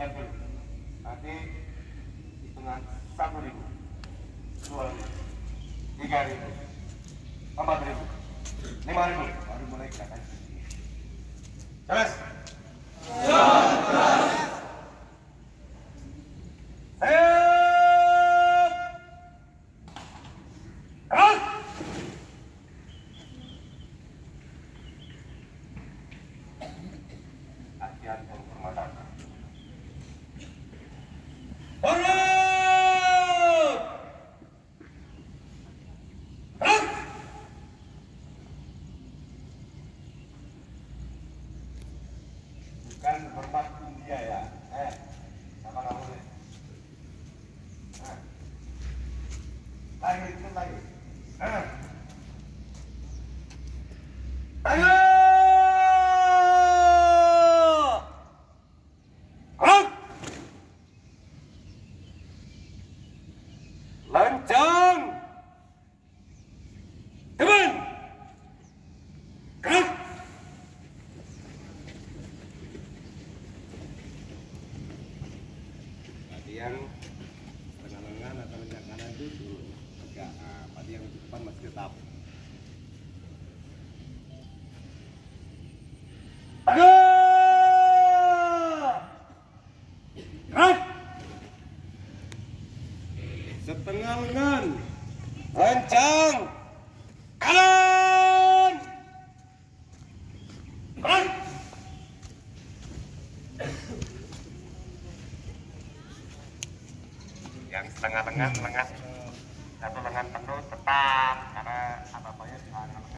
Sekian dulu. Nanti hitungan 1.000, 2.000, 3.000, 4.000, 5.000. Baru mulai gerakan. Jelas? Latihan penghormatan. Hormat! Bukan hormat India ya. Sama kamu nih. Lagi itu lagi. Ayo! Lancang! Teman! Gerak! Latihan setengah lengan atau lengan kanan itu dulu. Agak, tadi yang di depan masih tetap. Setengah lengan, lancang, kanan, gerak. Yang setengah lengan, satu lengan penuh tetap, karena apa-apanya